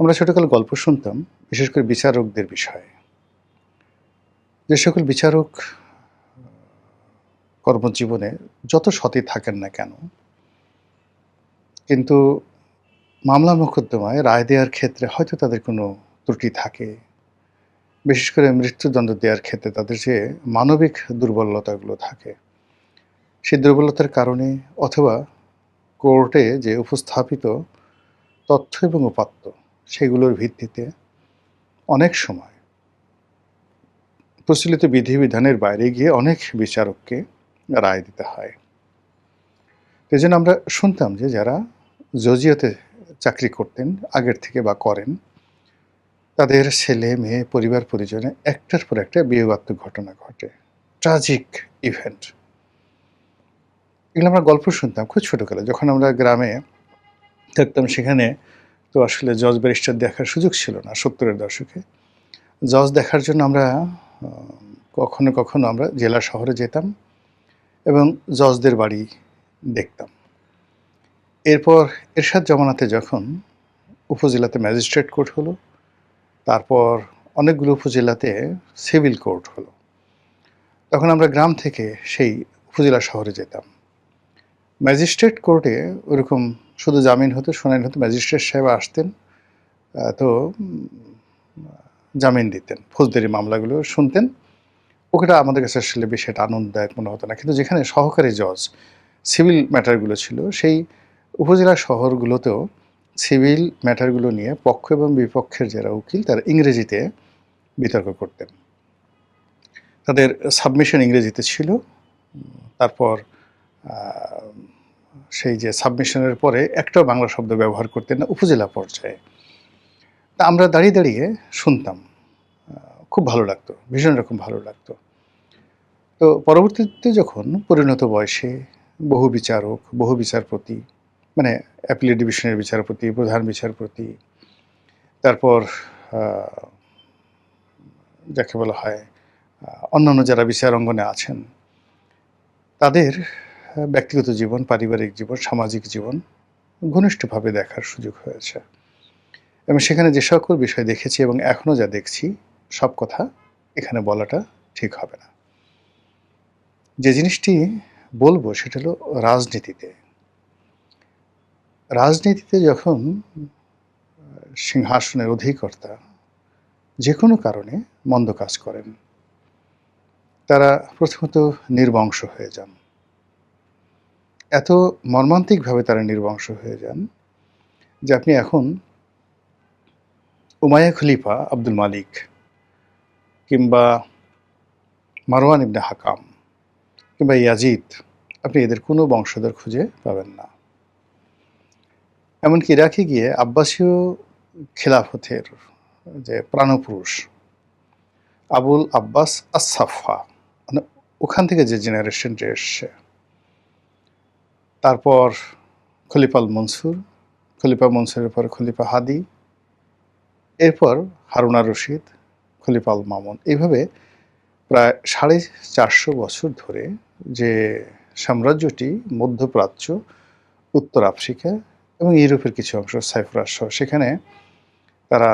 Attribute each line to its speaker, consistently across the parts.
Speaker 1: আমরা ছোটকালে গল্প শুনতাম, বিশেষ করে বিচারকদের বিষয়ে। যে সকল বিচারক কর্মজীবনে যত সৎই থাকেন না কেন, কিন্তু মামলা মোকদ্দমায় রায় দেওয়ার ক্ষেত্রে হয়তো তাদের কোনো ত্রুটি থাকে। বিশেষ করে মৃত্যুদণ্ড দেওয়ার ক্ষেত্রে তাদের যে মানবিক দুর্বলতাগুলো থাকে, সেই দুর্বলতার কারণে অথবা কোর্টে যে উপস্থাপিত তথ্য এবং উপাত্ত, সেগুলোর ভিত্তিতে অনেক সময় প্রচলিত বিধিবিধানের বাইরে গিয়ে অনেক বিচারককে রায় দিতে হয়। এজন্য আমরা শুনতাম যে যারা জজিয়াতে চাকরি করতেন আগের থেকে বা করেন, তাদের ছেলে, মেয়ে, পরিবার-পরিজনে একটার পর একটা বিয়োগাত্মক ঘটনা ঘটে। Tragic event. এগুলো আমরা গল্প শুনতাম খুব ছোটকালে। যখন আমরা গ্রামে থাকতাম সেখানে তো আসলে জজ ব্যারিস্টার দেখার সুযোগ ছিল না ৭০ এর দশকে। জজ দেখার জন্য আমরা আ কখনো, কখনো আমরা জেলা শহরে যেতাম এবং জজদের বাড়ি দেখতাম। এরপর এরশাদ জমানাতে যখন উপজেলাতে ম্যাজিস্ট্রেট কোর্ট হলো, তারপর অনেকগুলো উপজেলাতে সিভিল কোর্ট হলো। তখন আমরা গ্রাম থেকে সেই উপজেলা শহরে যেতাম। ম্যাজিস্ট্রেট কোর্টে ওরকম শুধু জামিন হতো, শুনানি হতো, ম্যাজিস্ট্রেট সাহেব আসতেন, তো জামিন দিতেন। ফৌজদারি মামলাগুলো শুনতেন। ওটা আমাদের কাছে আসলে বেশি একটা আনন্দদায়ক মনে হতো না। কিন্তু যেখানে সহকারী জজ সিভিল ম্যাটারগুলো ছিল, সেই উপজেলা শহরগুলোতেও সিভিল ম্যাটারগুলো নিয়ে পক্ষ এবং বিপক্ষের যারা উকিল তারা ইংরেজিতে বিতর্ক করতেন। তাদের সাবমিশন ইংরেজিতে ছিল। তারপর আ সেই যে সাবমিশনের পরে একটাও বাংলা শব্দ ব্যবহার করতেন না উপজেলা পর্যায়ে। তা আমরা দাঁড়িয়ে, দাঁড়িয়ে শুনতাম। খুব ভালো লাগতো। ভীষণ রকম ভালো লাগতো। তো পরবর্তীতে যখন পরিণত বয়সে বহু বিচারক, বহু বিচারপতি মানে অ্যাপিলেট ডিভিশনের বিচারপতি, প্রধান বিচারপতি, তারপর আ যাকে বলা হয় অন্যান্য যারা বিচার অঙ্গনে আছেন, তাদের ব্যক্তিগত জীবন, পারিবারিক জীবন, সামাজিক জীবন ঘনিষ্ঠভাবে দেখার সুযোগ হয়েছে। এবং সেখানে যে সকল বিষয় দেখেছি এবং এখনো যা দেখছি, সব কথা এখানে বলাটা ঠিক হবে না। যে জিনিসটি বলব সেটা হলো রাজনীতিতে। রাজনীতিতে যখন সিংহাসনের অধিকর্তা যেকোনো কারণে মন্দ কাজ করেন, তারা প্রথমত নির্বংশ হয়ে যান। এত মর্মান্তিকভাবে তারা নির্বংশ হয়ে যান যে আপনি এখন উমাইয়া খলিফা আব্দুল মালিক কিংবা মারওয়ান ইবনে হাকাম কিংবা ইয়াজিদ, আপনি এদের কোনো বংশধর খুঁজে পাবেন না। এমনকি ইরাকে গিয়ে আব্বাসীয় খেলাফতের যে প্রাণপুরুষ আবুল আব্বাস আস-সাফা, মানে ওখান থেকে যে জেনারেশনটা এসছে, তারপর খলিফা আল মনসুর, খলিফা মনসুরের পর খলিফা হাদি, এরপর হারুন আর রশিদ, খলিফা আল মামুন। এইভাবে প্রায় 450 বছর ধরে যে সাম্রাজ্যটি মধ্যপ্রাচ্য, উত্তর আফ্রিকা এবং ইউরোপের কিছু অংশ সাইপ্রাস সহ সেখানে তারা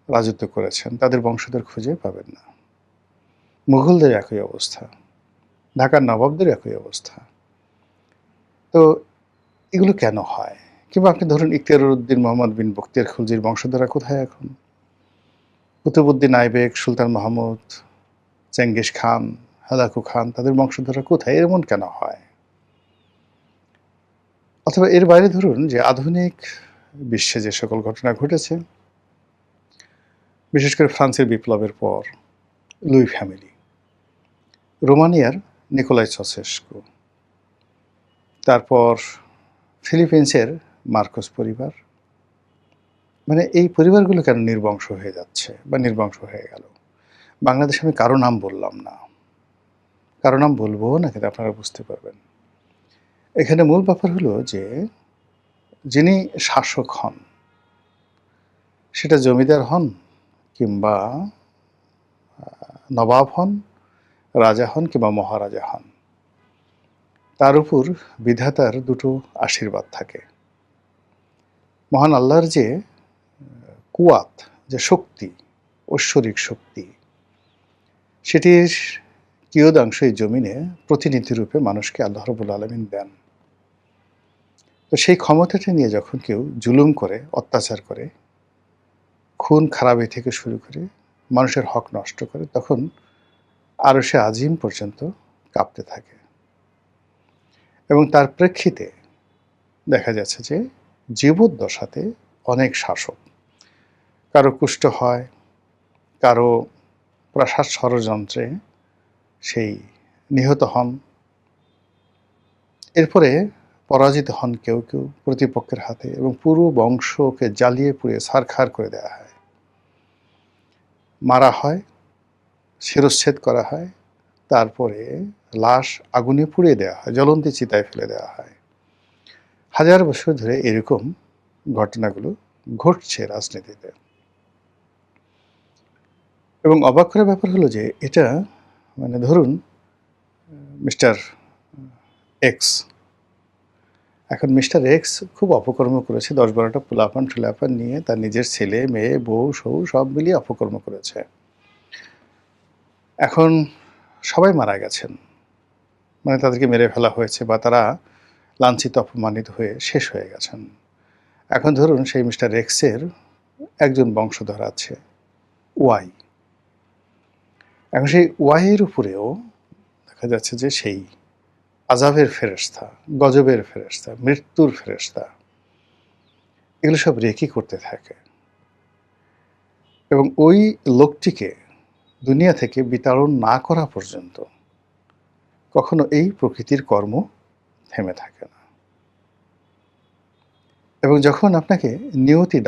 Speaker 1: রাজত্ব করেছেন, তাদের বংশধর খুঁজে পাবেন না। মুঘলদের একই অবস্থা, ঢাকার নবাবদের একই অবস্থা। তো এগুলো কেন হয়? কিংবা আপনি ধরুন ইখতিয়ার উদ্দিন মোহাম্মদ বিন বখতিয়ার খিলজির বংশধররা কোথায় এখন? কুতুবউদ্দিন আইবেক, সুলতান মাহমুদ, চেঙ্গিস খান, হুলাকু খান, তাদের বংশধররা কোথায়? এমন কেন হয়? অথবা এর বাইরে ধরুন যে আধুনিক বিশ্বে যে সকল ঘটনা ঘটেছে, বিশেষ করে ফ্রান্সের বিপ্লবের পর লুই ফ্যামিলি, রোমানিয়ার নিকোলাই চাউসেস্কু, তারপর ফিলিপিন্সের মার্কোস পরিবার, মানে এই পরিবারগুলো কেন নির্বংশ হয়ে যাচ্ছে বা নির্বংশ হয়ে গেল? বাংলাদেশে আমি কারো নাম বললাম না। কারো নাম বলবও না, কিন্তু আপনারা বুঝতে পারবেন। এখানে মূল ব্যাপার হলো যে যিনি শাসক হন, সেটা জমিদার হন কিংবা নবাব হন, রাজা হন কিংবা মহারাজা হন, তার উপর বিধাতার দুটো আশীর্বাদ থাকে। মহান আল্লাহর যে কুয়াত, যে শক্তি, ঐশ্বরিক শক্তি, সেটির কিয়দাংশ এই জমিনে প্রতিনিধি রূপে মানুষকে আল্লাহ রাব্বুল আলামিন দেন। তো সেই ক্ষমতাটা নিয়ে যখন কেউ জুলুম করে, অত্যাচার করে, খুন খারাবি থেকে শুরু করে মানুষের হক নষ্ট করে, তখন আরশে আজিম পর্যন্ত কাঁপতে থাকে। এবং তার প্রেক্ষিতে দেখা যাচ্ছে যে জীবদ্দশাতে অনেক শাসক, কারো কুষ্ঠ হয়, কারো প্রাসাদ ষড়যন্ত্রে সেই নিহত হন, এরপরে পরাজিত হন কেউ কেউ প্রতিপক্ষের হাতে, এবং পুরো বংশকে জ্বালিয়ে পুড়িয়ে ছারখার করে দেওয়া হয়, মারা হয়, শিরশ্ছেদ করা হয়, তারপরে লাশ আগুনে পুড়িয়ে দেওয়া হয়, জ্বলন্ত চিতায় ফেলে দেওয়া হয়। হাজার বছর ধরে এরকম ঘটনাগুলো ঘটছে রাজনীতিতে। এবং অবাক করার ব্যাপার হলো যে এটা মানে ধরুন মিস্টার এক্স, এখন মিস্টার এক্স খুব অপকর্ম করেছে, 10-12টা পোলাপান ঠুলাপান নিয়ে তার নিজের ছেলে মেয়ে বউ সৌ সব মিলিয়ে অপকর্ম করেছে। এখন সবাই মারা গেছেন, মানে তাদেরকে মেরে ফেলা হয়েছে বা তারা লাঞ্ছিত অপমানিত হয়ে শেষ হয়ে গেছেন। এখন ধরুন সেই মিস্টার এক্সের একজন বংশধর আছে, ওয়াই। এখন সেই ওয়াইয়ের উপরেও দেখা যাচ্ছে যে সেই আযাবের ফেরেশতা, গজবের ফেরেশতা, মৃত্যুর ফেরেশতা, এগুলো সব রেকি করতে থাকে। এবং ওই লোকটিকে দুনিয়া থেকে বিতাড়ন না করা পর্যন্ত কখনো এই প্রকৃতির কর্ম থেমে থাকে না। এবং যখন আপনাকে নিয়তি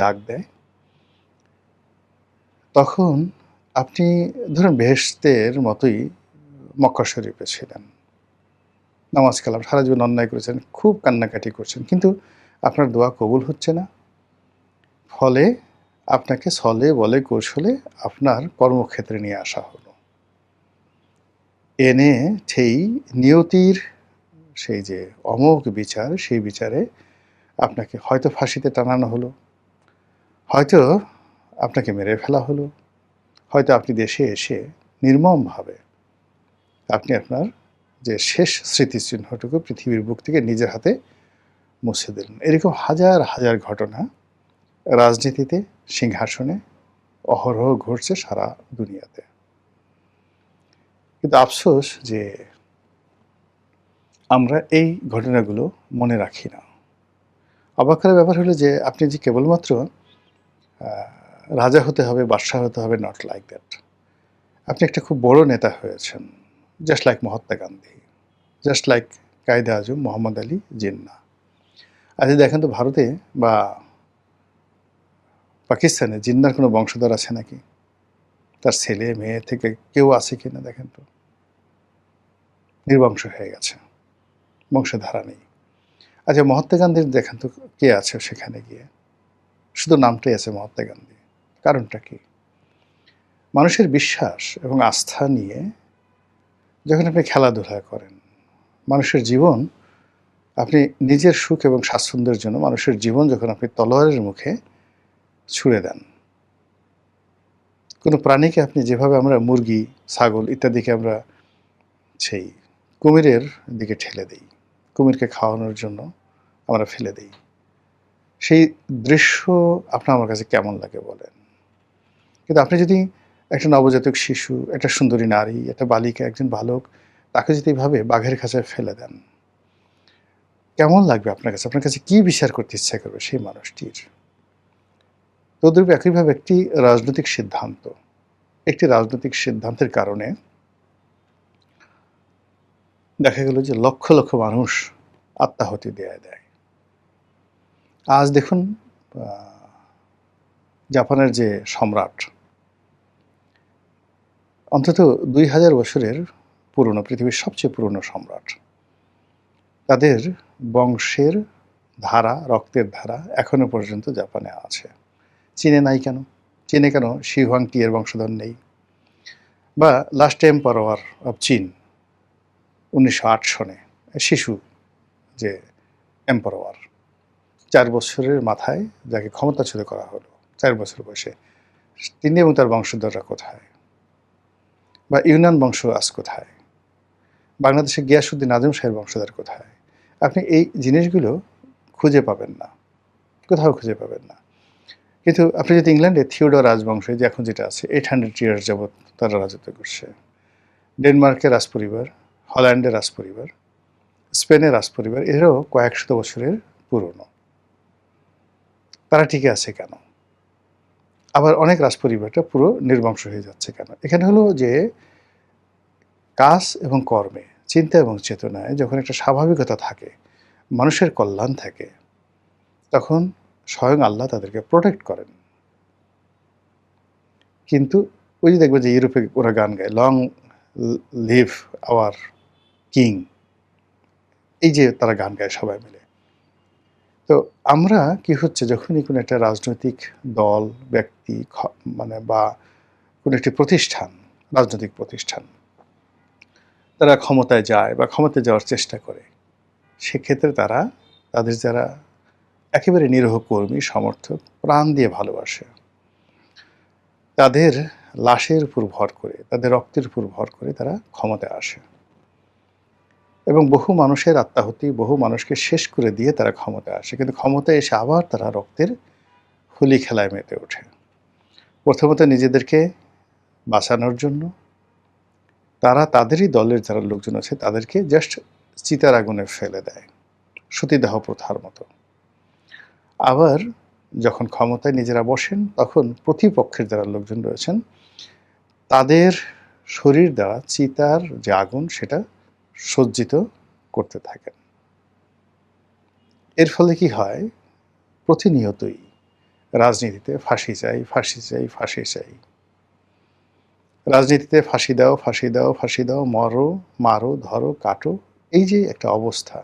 Speaker 1: ডাক দেয়, তখন আপনি ধরুন বেহেশতের মতোই মক্কা শরীফে ছিলেন, নামাজ কালাম সারা জীবন অন্যায় করেছেন, খুব কান্নাকাটি করছেন, কিন্তু আপনার দোয়া কবুল হচ্ছে না। ফলে আপনাকে ছলে বলে কৌশলে আপনার কর্মক্ষেত্রে নিয়ে আসা হলো, এনে সেই নিয়তির সেই যে অমোঘ বিচার, সেই বিচারে আপনাকে হয়তো ফাঁসিতে টানানো হলো, হয়তো আপনাকে মেরে ফেলা হলো, হয়তো আপনি দেশে এসে নির্মমভাবে আপনি আপনার যে শেষ স্মৃতিচিহ্নটুকু পৃথিবীর বুক থেকে নিজের হাতে মুছে দিলেন। এরকম হাজার হাজার ঘটনা রাজনীতিতে, সিংহাসনে অহরহ ঘটছে সারা দুনিয়াতে। কিন্তু আফসোস যে আমরা এই ঘটনাগুলো মনে রাখি না। অবাক করার ব্যাপার হলো যে আপনি যে কেবলমাত্র রাজা হতে হবে, বাদশাহ হতে হবে, নট লাইক দ্যাট। আপনি একটা খুব বড় নেতা হয়েছেন, just like Mahatma Gandhi, just like Quaid-e Azam Mohammad Ali Jinnah. আচ্ছা দেখেন তো ভারতে বা পাকিস্তানে জিন্নাহর কোনো বংশধর আছে নাকি? তার ছেলে মেয়ে থেকে কেউ আছে কিনা দেখেন তো। নির্বংশ হয়ে গেছে, বংশধারা নেই। আচ্ছা মহাত্মা গান্ধীর দেখেন তো কে আছে সেখানে গিয়ে, শুধু নামটাই আছে মহাত্মা গান্ধী। কারণটা কি? মানুষের বিশ্বাস এবং আস্থা নিয়ে যখন আপনি খেলাধুলা করেন, মানুষের জীবন, আপনি নিজের সুখ এবং স্বাচ্ছন্দ্যের জন্য মানুষের জীবন যখন আপনি তলোয়ারের মুখে ছুড়ে দেন, কোনো প্রাণীকে আপনি যেভাবে আমরা মুরগি, ছাগল ইত্যাদিকে আমরা সেই কুমিরের দিকে ঠেলে দিই, কুমিরকে খাওয়ানোর জন্য আমরা ফেলে দিই, সেই দৃশ্য আপনার আমার কাছে কেমন লাগে বলেন? কিন্তু আপনি যদি একটা নবজাতক শিশু, একটা সুন্দরী নারী, একটা বালিকা, একজন বালক, তাকে যদি এভাবে বাঘের খাঁচায় ফেলে দেন, কেমন লাগবে আপনার কাছে? আপনার কাছে কী বিচার করতে ইচ্ছা করবে সেই মানুষটির? তদ্রূপ একইভাবে একটি রাজনৈতিক সিদ্ধান্তের কারণে দেখা গেল যে লক্ষ লক্ষ মানুষ আত্মাহুতি দেয়। আজ দেখুন জাপানের যে সম্রাট, অন্তত 2000 বছরের পুরনো, পৃথিবীর সবচেয়ে পুরনো সম্রাট, তাদের বংশের ধারা, রক্তের ধারা এখনো পর্যন্ত জাপানে আছে। চীনে নাই কেন? চীনে কেন শি হুয়াংটি এর বংশধর নেই? বা লাস্ট এম্পারার অফ চীন 1908 সনে শিশু যে এম্পারার, 4 বছরের মাথায় যাকে ক্ষমতাচ্যুত করা হলো 4 বছর বয়সে, তিনি এবং তার বংশধররা কোথায়? বা ইউনান বংশ আজ কোথায়? বাংলাদেশে গিয়াসউদ্দিন আজম শাহের বংশধর কোথায়? আপনি এই জিনিসগুলো খুঁজে পাবেন না, কোথাও খুঁজে পাবেন না। কিন্তু আপনি যদি ইংল্যান্ডে থিওডর রাজবংশ, যে এখন যেটা আছে 800 ইয়ার্স যাবৎ তারা রাজত্ব করছে, ডেনমার্কের রাজপরিবার, হল্যান্ডের রাজপরিবার, স্পেনের রাজপরিবার, এরাও কয়েক শত বছরের পুরনো। তারা টিকে আছে কেন? আবার অনেক রাজপরিবারটা পুরো নির্বংশ হয়ে যাচ্ছে কেন? এখানে হলো যে কাজ এবং কর্মে, চিন্তা এবং চেতনায় যখন একটা স্বাভাবিকতা থাকে, মানুষের কল্যাণ থাকে, তখন স্বয়ং আল্লাহ তাদেরকে প্রোটেক্ট করেন। কিন্তু ওই যে দেখবে যে ইউরোপে ওরা গান গায়, লং লিভ আওয়ার কিং, এই যে তারা গান গায় সবাই মিলে। তো আমরা কি হচ্ছে, যখনই কোনো একটা রাজনৈতিক দল, ব্যক্তি মানে বা কোনো একটি প্রতিষ্ঠান, রাজনৈতিক প্রতিষ্ঠান, তারা ক্ষমতায় যায় বা ক্ষমতায় যাওয়ার চেষ্টা করে, সেক্ষেত্রে তারা তাদের যারা একেবারে নিরীহ কর্মী, সমর্থক, প্রাণ দিয়ে ভালোবাসে, তাদের লাশের উপর ভর করে, তাদের রক্তের উপর ভর করে তারা ক্ষমতায় আসে এবং বহু মানুষের আত্মাহুতি, বহু মানুষকে শেষ করে দিয়ে তারা ক্ষমতায় আসে। কিন্তু ক্ষমতায় এসে আবার তারা রক্তের হোলি খেলায় মেতে ওঠে। প্রথমত নিজেদেরকে বাঁচানোর জন্য তারা তাদেরই দলের যারা লোকজন আছে তাদেরকে জাস্ট চিতার আগুনে ফেলে দেয়, সতীদাহ প্রথার মতো। আবার যখন ক্ষমতায় নিজেরা বসেন, তখন প্রতিপক্ষের যারা লোকজন রয়েছেন তাদের শরীর দ্বারা চিতার যে আগুন সেটা সজ্জিত করতে থাকেন। এর ফলে কি হয়, প্রতিনিয়তই রাজনীতিতে ফাঁসি চাই, ফাঁসি চাই, ফাঁসি চাই। রাজনীতিতে ফাঁসি দাও, ফাঁসি দাও, ফাঁসি দাও, মরো, মারো, ধরো, কাটো, এই যে একটা অবস্থা,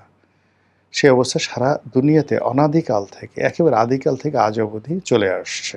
Speaker 1: সেই অবস্থা সারা দুনিয়াতে অনাদিকাল থেকে, একেবারে আদিকাল থেকে আজ অবধি চলে আসছে।